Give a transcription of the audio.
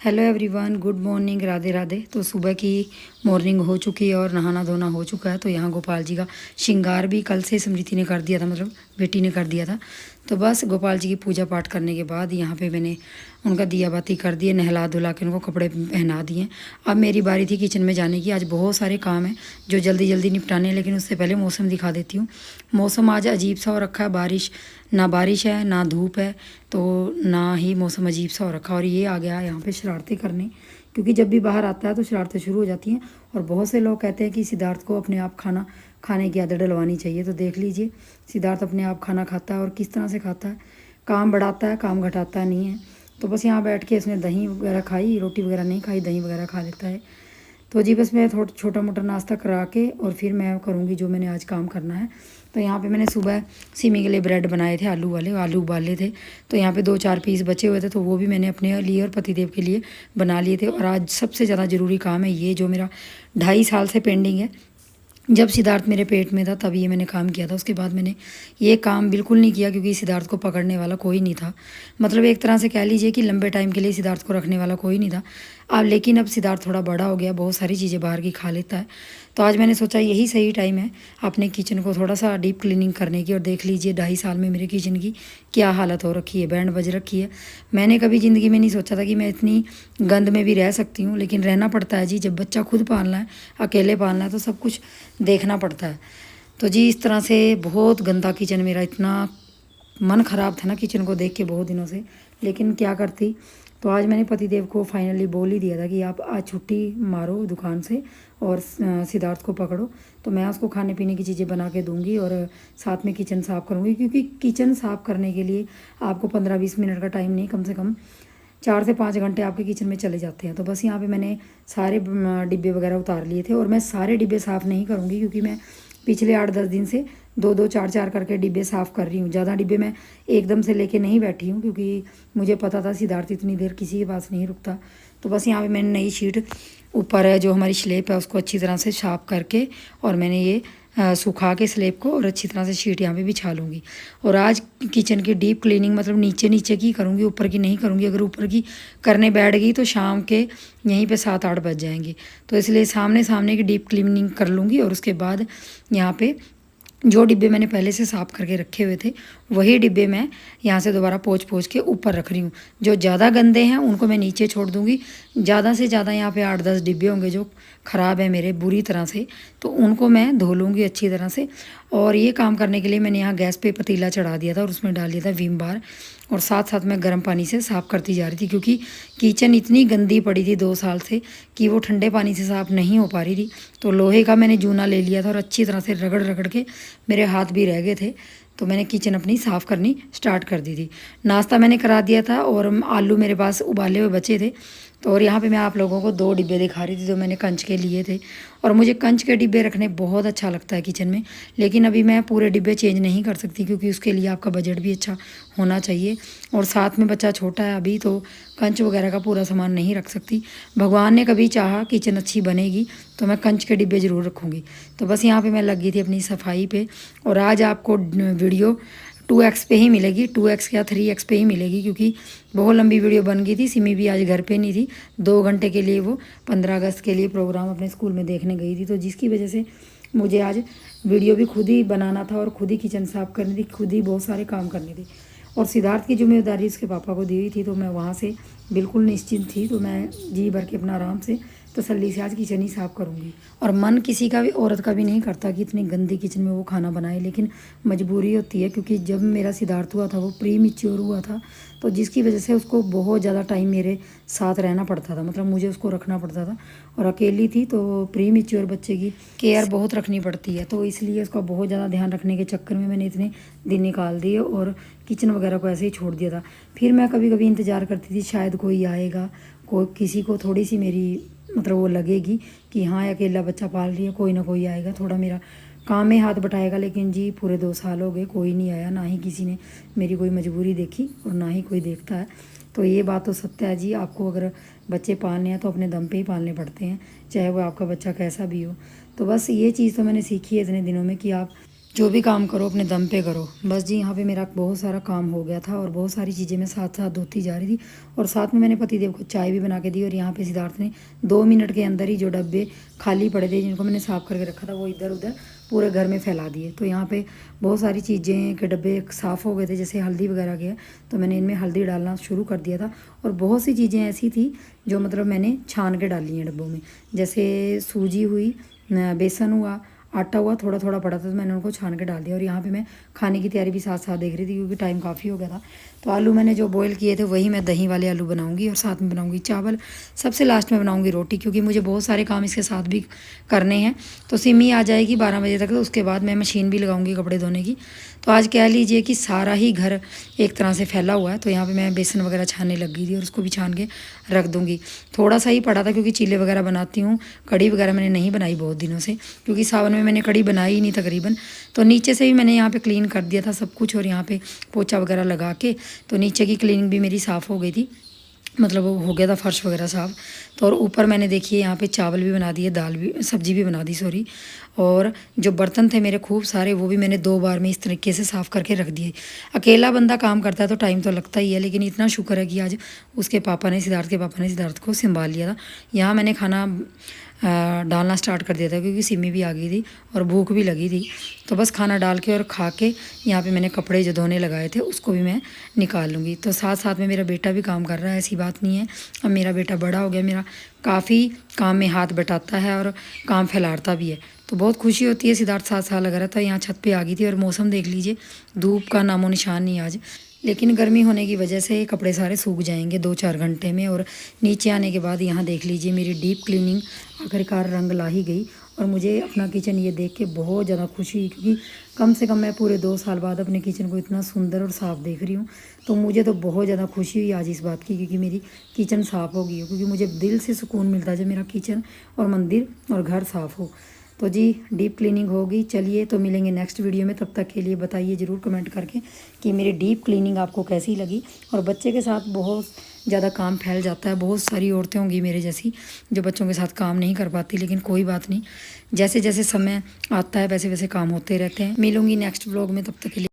Hello everyone, good morning, Radhe Radhe. तो सुबह की मॉर्निंग हो चुकी है और नहाना धोना हो चुका है। तो यहाँ गोपाल जी का श्रृंगार भी कल से स्मृति ने कर दिया था, मतलब बेटी ने कर दिया था। तो बस गोपाल जी की पूजा पाठ करने के बाद यहाँ पे मैंने उनका दिया बाती कर दिए, नहला धुला के उनको कपड़े पहना दिए। अब मेरी बारी थी किचन में जाने की। आज बहुत सारे काम हैं जो जल्दी जल्दी निपटाने हैं, लेकिन उससे पहले मौसम दिखा देती हूँ। मौसम आज अजीब सा हो रखा है, बारिश है ना धूप है, तो ना ही मौसम अजीब सा हो रखा। और ये आ गया यहाँ पे शरारतें करने, क्योंकि जब भी बाहर आता है तो शरारतें शुरू हो जाती हैं। और बहुत से लोग कहते हैं कि सिद्धार्थ को अपने आप खाना खाने की आदत डलवानी चाहिए। तो देख लीजिए, सिद्धार्थ अपने आप खाना खाता है और किस तरह से खाता है। काम बढ़ाता है, काम घटाता नहीं है। तो बस यहाँ बैठ के इसने दही वगैरह खाई, रोटी वगैरह नहीं खाई, दही वगैरह खा लेता है। तो जी बस मैं थोड़ा छोटा मोटा नाश्ता करा के और फिर मैं करूँगी जो मैंने आज काम करना है। तो यहाँ पे मैंने सुबह सिमी के लिए ब्रेड बनाए थे, आलू वाले, आलू उबाले थे। तो यहाँ पे 2-4 पीस बचे हुए थे, तो वो भी मैंने अपने लिए और पतिदेव के लिए बना लिए थे। और आज सबसे ज़्यादा ज़रूरी काम है ये, जो मेरा 2.5 साल से पेंडिंग है। जब सिद्धार्थ मेरे पेट में था तब ये मैंने काम किया था। उसके बाद मैंने ये काम बिल्कुल नहीं किया, क्योंकि सिद्धार्थ को पकड़ने वाला कोई नहीं था। मतलब एक तरह से कह लीजिए कि लंबे टाइम के लिए सिद्धार्थ को रखने वाला कोई नहीं था। लेकिन अब सिद्धार्थ थोड़ा बड़ा हो गया, बहुत सारी चीज़ें बाहर की खा लेता है। तो आज मैंने सोचा यही सही टाइम है अपने किचन को थोड़ा सा डीप क्लीनिंग करने की। और देख लीजिए 2.5 साल में मेरे किचन की क्या हालत हो रखी है, बैंड बज रखी है। मैंने कभी ज़िंदगी में नहीं सोचा था कि मैं इतनी गंद में भी रह सकती हूँ, लेकिन रहना पड़ता है जी। जब बच्चा खुद पालना है, अकेले पालना है, तो सब कुछ देखना पड़ता है। तो जी इस तरह से बहुत गंदा किचन मेरा, इतना मन ख़राब था ना किचन को देख के बहुत दिनों से, लेकिन क्या करती। तो आज मैंने पतिदेव को फाइनली बोल ही दिया था कि आप आज छुट्टी मारो दुकान से और सिद्धार्थ को पकड़ो। तो मैं उसको खाने पीने की चीज़ें बना के दूंगी और साथ में किचन साफ़ करूँगी, क्योंकि किचन साफ़ करने के लिए आपको 15-20 मिनट का टाइम नहीं, कम से कम 4 से 5 घंटे आपके किचन में चले जाते हैं। तो बस यहाँ पे मैंने सारे डिब्बे वगैरह उतार लिए थे। और मैं सारे डिब्बे साफ़ नहीं करूँगी, क्योंकि मैं पिछले 8-10 दिन से 2-2, 4-4 करके डिब्बे साफ़ कर रही हूँ। ज़्यादा डिब्बे मैं एकदम से लेके नहीं बैठी हूँ, क्योंकि मुझे पता था सिद्धार्थ इतनी देर किसी के पास नहीं रुकता। तो बस यहाँ पे मैंने नई शीट ऊपर है जो हमारी स्लेब है उसको अच्छी तरह से साफ करके, और मैंने ये सुखा के स्लेब को और अच्छी तरह से शीट यहाँ पे बिछा लूँगी। और आज किचन की डीप क्लीनिंग मतलब नीचे नीचे की करूँगी, ऊपर की नहीं करूँगी। अगर ऊपर की करने बैठ गई तो शाम के यहीं पे 7-8 बज जाएंगे। तो इसलिए सामने सामने की डीप क्लीनिंग कर लूँगी। और उसके बाद यहाँ पे जो डिब्बे मैंने पहले से साफ़ करके रखे हुए थे, वही डिब्बे मैं यहाँ से दोबारा पोंछ पोंछ के ऊपर रख रही हूँ। जो ज़्यादा गंदे हैं उनको मैं नीचे छोड़ दूँगी। ज़्यादा से ज़्यादा यहाँ पे 8-10 डिब्बे होंगे जो ख़राब है मेरे बुरी तरह से, तो उनको मैं धो लूँगी अच्छी तरह से। और ये काम करने के लिए मैंने यहाँ गैस पे पतीला चढ़ा दिया था और उसमें डाल दिया था विम बार। और साथ साथ मैं गर्म पानी से साफ़ करती जा रही थी, क्योंकि किचन इतनी गंदी पड़ी थी 2 साल से कि वो ठंडे पानी से साफ़ नहीं हो पा रही थी। तो लोहे का मैंने जूना ले लिया था और अच्छी तरह से रगड़ रगड़ के मेरे हाथ भी रह गए थे। तो मैंने किचन अपनी साफ़ करनी स्टार्ट कर दी थी। नाश्ता मैंने करा दिया था और आलू मेरे पास उबाले हुए बचे थे। तो और यहाँ पे मैं आप लोगों को 2 डिब्बे दिखा रही थी जो मैंने कंच के लिए थे। और मुझे कंच के डिब्बे रखने बहुत अच्छा लगता है किचन में, लेकिन अभी मैं पूरे डिब्बे चेंज नहीं कर सकती, क्योंकि उसके लिए आपका बजट भी अच्छा होना चाहिए। और साथ में बच्चा छोटा है अभी, तो कंच वगैरह का पूरा सामान नहीं रख सकती। भगवान ने कभी चाहा किचन अच्छी बनेगी तो मैं कंच के डिब्बे ज़रूर रखूँगी। तो बस यहाँ पे मैं लगी थी अपनी सफाई पे। और आज आपको वीडियो 2x पे ही मिलेगी, 2x या 3x पे ही मिलेगी, क्योंकि बहुत लंबी वीडियो बन गई थी। सिमी भी आज घर पे नहीं थी, 2 घंटे के लिए वो 15 अगस्त के लिए प्रोग्राम अपने स्कूल में देखने गई थी। तो जिसकी वजह से मुझे आज वीडियो भी खुद ही बनाना था और खुद ही किचन साफ़ करनी थी, खुद ही बहुत सारे काम करने थे। और सिद्धार्थ की जिम्मेदारी उसके पापा को दी हुई थी, तो मैं वहाँ से बिल्कुल निश्चिंत थी। तो मैं जी भर के अपना आराम से तसल्ली से आज किचन ही साफ़ करूँगी। और मन किसी का भी, औरत का भी नहीं करता कि इतनी गंदी किचन में वो खाना बनाए, लेकिन मजबूरी होती है। क्योंकि जब मेरा सिद्धार्थ हुआ था वो प्री मैच्योर हुआ था, तो जिसकी वजह से उसको बहुत ज़्यादा टाइम मेरे साथ रहना पड़ता था, मतलब मुझे उसको रखना पड़ता था। और अकेली थी तो प्री मैच्योर बच्चे की केयर बहुत रखनी पड़ती है, तो इसलिए उसका बहुत ज़्यादा ध्यान रखने के चक्कर में मैंने इतने दिन निकाल दिए और किचन वगैरह को ऐसे ही छोड़ दिया था। फिर मैं कभी कभी इंतज़ार करती थी शायद कोई आएगा, कोई किसी को थोड़ी सी मेरी मतलब वो लगेगी कि हाँ अकेला बच्चा पाल रही है, कोई ना कोई आएगा थोड़ा मेरा काम में हाथ बटाएगा। लेकिन जी पूरे 2 साल हो गए, कोई नहीं आया, ना ही किसी ने मेरी कोई मजबूरी देखी और ना ही कोई देखता है। तो ये बात तो सत्य है जी, आपको अगर बच्चे पालने हैं तो अपने दम पे ही पालने पड़ते हैं, चाहे वो आपका बच्चा कैसा भी हो। तो बस ये चीज़ तो मैंने सीखी है इतने दिनों में कि आप जो भी काम करो अपने दम पे करो। बस जी यहाँ पे मेरा बहुत सारा काम हो गया था और बहुत सारी चीज़ें मैं साथ साथ धोती जा रही थी और साथ में मैंने पतिदेव को चाय भी बना के दी। और यहाँ पे सिद्धार्थ ने 2 मिनट के अंदर ही जो डब्बे खाली पड़े थे जिनको मैंने साफ़ करके रखा था वो इधर उधर पूरे घर में फैला दिए। तो यहाँ पे बहुत सारी चीज़ें के डब्बे साफ़ हो गए थे, जैसे हल्दी वगैरह के, तो मैंने इनमें हल्दी डालना शुरू कर दिया था। और बहुत सी चीज़ें ऐसी थी जो मतलब मैंने छान के डाली हैं डब्बों में, जैसे सूजी हुई, बेसन हुआ, आटा हुआ, थोड़ा थोड़ा पड़ा था तो मैंने उनको छान के डाल दिया। और यहाँ पे मैं खाने की तैयारी भी साथ साथ देख रही थी क्योंकि टाइम काफ़ी हो गया था। तो आलू मैंने जो बॉईल किए थे वही मैं दही वाले आलू बनाऊंगी और साथ में बनाऊंगी चावल। सबसे लास्ट में बनाऊंगी रोटी क्योंकि मुझे बहुत सारे काम इसके साथ भी करने हैं। तो सिमी आ जाएगी 12 बजे तक, तो उसके बाद मैं मशीन भी लगाऊंगी कपड़े धोने की। तो आज कह लीजिए कि सारा ही घर एक तरह से फैला हुआ है। तो यहाँ पे मैं बेसन वगैरह छानने लग गई थी और उसको भी छान के रख दूँगी। थोड़ा सा ही पड़ा था क्योंकि चीले वगैरह बनाती हूँ, कढ़ी वगैरह मैंने नहीं बनाई बहुत दिनों से क्योंकि सावन में मैंने कढ़ी बनाई ही नहीं तकरीबन। तो नीचे से भी मैंने यहाँ पे क्लीन कर दिया था सब कुछ और यहाँ पे पोछा वगैरह लगा के तो नीचे की क्लीनिंग भी मेरी साफ़ हो गई थी, मतलब वो हो गया था फर्श वगैरह साफ़। तो और ऊपर मैंने देखिए यहाँ पे चावल भी बना दिए, दाल भी, सब्जी भी बना दी सॉरी। और जो बर्तन थे मेरे खूब सारे वो भी मैंने 2 बार में इस तरीके से साफ़ करके रख दिए। अकेला बंदा काम करता है तो टाइम तो लगता ही है, लेकिन इतना शुक्र है कि आज उसके पापा ने, सिद्धार्थ के पापा ने सिद्धार्थ को संभाल लिया था। यहाँ मैंने खाना डालना स्टार्ट कर दिया था क्योंकि सिमी भी आ गई थी और भूख भी लगी थी। तो बस खाना डाल के और खा के यहाँ पे मैंने कपड़े जो धोने लगाए थे उसको भी मैं निकाल लूँगी। तो साथ साथ में मेरा बेटा भी काम कर रहा है, ऐसी बात नहीं है। अब मेरा बेटा बड़ा हो गया, मेरा काफ़ी काम में हाथ बटाता है और काम फैलाता भी है, तो बहुत खुशी होती है। सिद्धार्थ 7 साल लगा रहा था, यहाँ छत पे आ गई थी और मौसम देख लीजिए, धूप का नामो निशान नहीं आज। लेकिन गर्मी होने की वजह से कपड़े सारे सूख जाएंगे 2-4 घंटे में। और नीचे आने के बाद यहाँ देख लीजिए मेरी डीप क्लीनिंग आखिरकार रंग ला ही गई। और मुझे अपना किचन ये देख के बहुत ज़्यादा खुशी हुई क्योंकि कम से कम मैं पूरे 2 साल बाद अपने किचन को इतना सुंदर और साफ़ देख रही हूँ। तो मुझे तो बहुत ज़्यादा खुशी हुई आज इस बात की क्योंकि मेरी किचन साफ़ हो गई हो, क्योंकि मुझे दिल से सुकून मिलता है जब मेरा किचन और मंदिर और घर साफ़ हो। तो जी डीप क्लीनिंग होगी। चलिए तो मिलेंगे नेक्स्ट वीडियो में, तब तक के लिए बताइए ज़रूर कमेंट करके कि मेरी डीप क्लीनिंग आपको कैसी लगी। और बच्चे के साथ बहुत ज़्यादा काम फैल जाता है, बहुत सारी औरतें होंगी मेरे जैसी जो बच्चों के साथ काम नहीं कर पाती, लेकिन कोई बात नहीं, जैसे जैसे समय आता है वैसे वैसे काम होते रहते हैं। मिलूंगी नेक्स्ट व्लॉग में, तब तक के लिए।